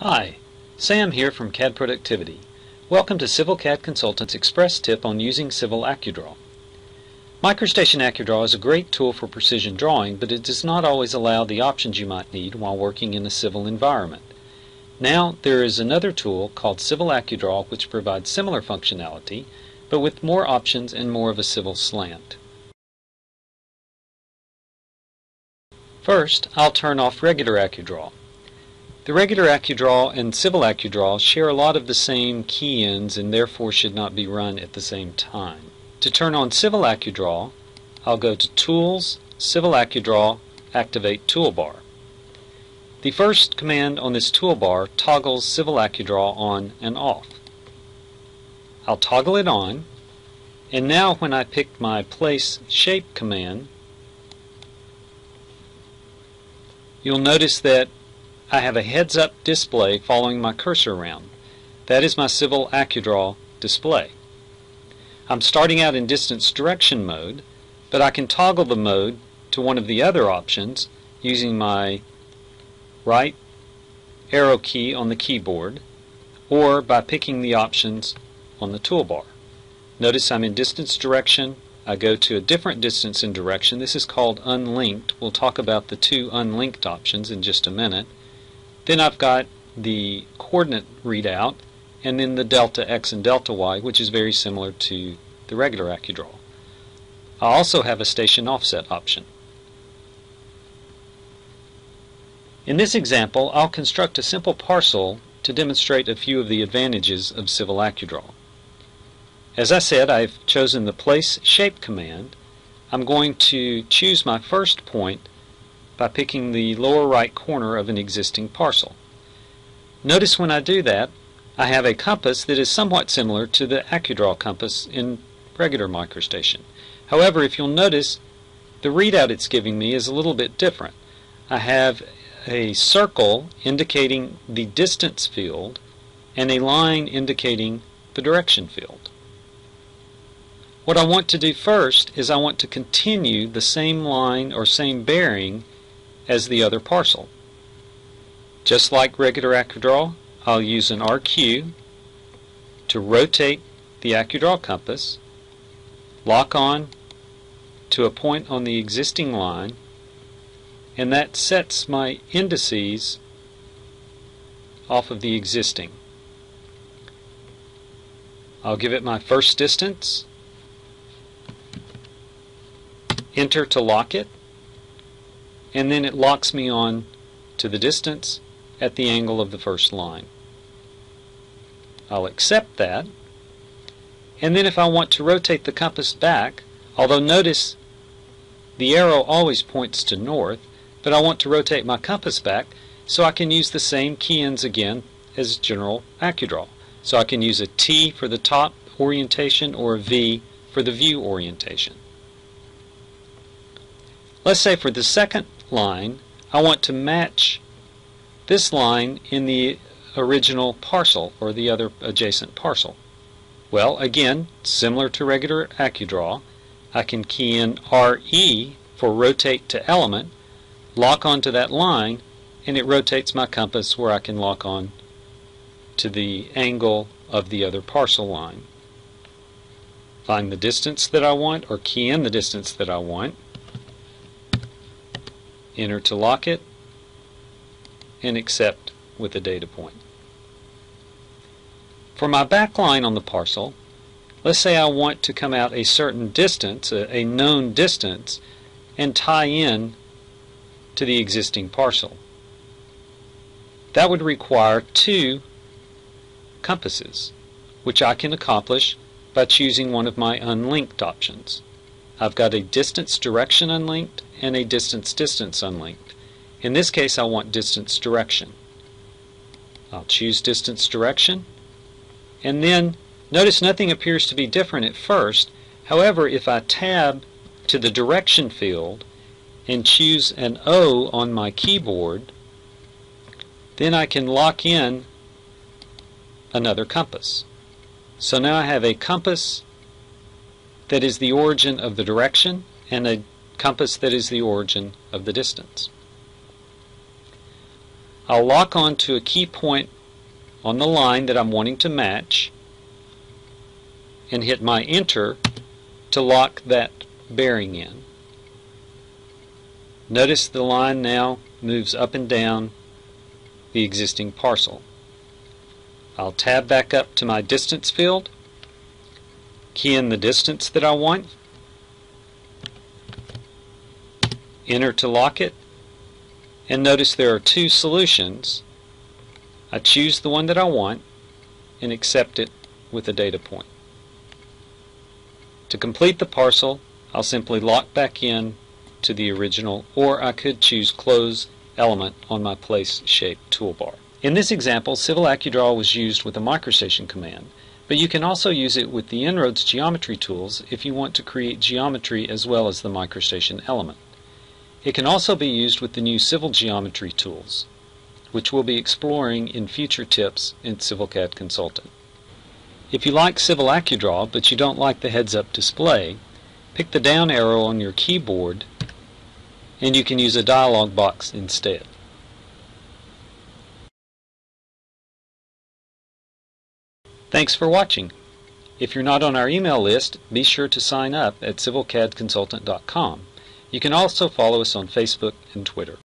Hi, Sam here from CAD Productivity. Welcome to Civil CAD Consultant's Express Tip on using Civil AccuDraw. MicroStation AccuDraw is a great tool for precision drawing, but it does not always allow the options you might need while working in a civil environment. Now there is another tool called Civil AccuDraw which provides similar functionality, but with more options and more of a civil slant. First, I'll turn off regular AccuDraw. The regular AccuDraw and Civil AccuDraw share a lot of the same key-ins and therefore should not be run at the same time. To turn on Civil AccuDraw, I'll go to Tools, Civil AccuDraw, Activate Toolbar. The first command on this toolbar toggles Civil AccuDraw on and off. I'll toggle it on, and now when I pick my Place Shape command, you'll notice that I have a heads-up display following my cursor around. That is my Civil AccuDraw display. I'm starting out in distance direction mode, but I can toggle the mode to one of the other options using my right arrow key on the keyboard or by picking the options on the toolbar. Notice I'm in distance direction. I go to a different distance and direction. This is called unlinked. We'll talk about the two unlinked options in just a minute. Then I've got the coordinate readout and then the delta x and delta y, which is very similar to the regular AccuDraw. I also have a station offset option. In this example, I'll construct a simple parcel to demonstrate a few of the advantages of Civil AccuDraw. As I said, I've chosen the Place Shape command. I'm going to choose my first point by picking the lower right corner of an existing parcel. Notice when I do that, I have a compass that is somewhat similar to the AccuDraw compass in regular MicroStation. However, if you'll notice, the readout it's giving me is a little bit different. I have a circle indicating the distance field and a line indicating the direction field. What I want to do first is I want to continue the same line or same bearing as the other parcel. Just like regular AccuDraw, I'll use an RQ to rotate the AccuDraw compass, lock on to a point on the existing line, and that sets my indices off of the existing. I'll give it my first distance, enter to lock it, and then it locks me on to the distance at the angle of the first line. I'll accept that, and then if I want to rotate the compass back, although notice the arrow always points to north, but I want to rotate my compass back, so I can use the same key-ins again as general AccuDraw. So I can use a T for the top orientation or a V for the view orientation. Let's say for the second line, I want to match this line in the original parcel or the other adjacent parcel. Well, again, similar to regular AccuDraw, I can key in RE for rotate to element, lock onto that line, and it rotates my compass where I can lock on to the angle of the other parcel line. Find the distance that I want or key in the distance that I want. Enter to lock it, and accept with a data point. For my back line on the parcel, let's say I want to come out a certain distance, a known distance, and tie in to the existing parcel. That would require two compasses, which I can accomplish by choosing one of my unlinked options. I've got a distance direction unlinked and a distance unlinked. In this case, I want distance direction. I'll choose distance direction, and then notice nothing appears to be different at first. However, if I tab to the direction field and choose an O on my keyboard, then I can lock in another compass. So now I have a compass that is the origin of the direction and a compass that is the origin of the distance. I'll lock on to a key point on the line that I'm wanting to match and hit my enter to lock that bearing in. Notice the line now moves up and down the existing parcel. I'll tab back up to my distance field, key in the distance that I want, enter to lock it, and notice there are two solutions. I choose the one that I want and accept it with a data point. To complete the parcel, I'll simply lock back in to the original, or I could choose Close Element on my Place Shape toolbar. In this example, Civil AccuDraw was used with a MicroStation command, but you can also use it with the En-ROADS geometry tools if you want to create geometry as well as the MicroStation element. It can also be used with the new Civil Geometry tools, which we'll be exploring in future tips in CivilCAD Consultant. If you like Civil AccuDraw but you don't like the heads-up display, pick the down arrow on your keyboard and you can use a dialog box instead. Thanks for watching. If you're not on our email list, be sure to sign up at civilcadconsultant.com. You can also follow us on Facebook and Twitter.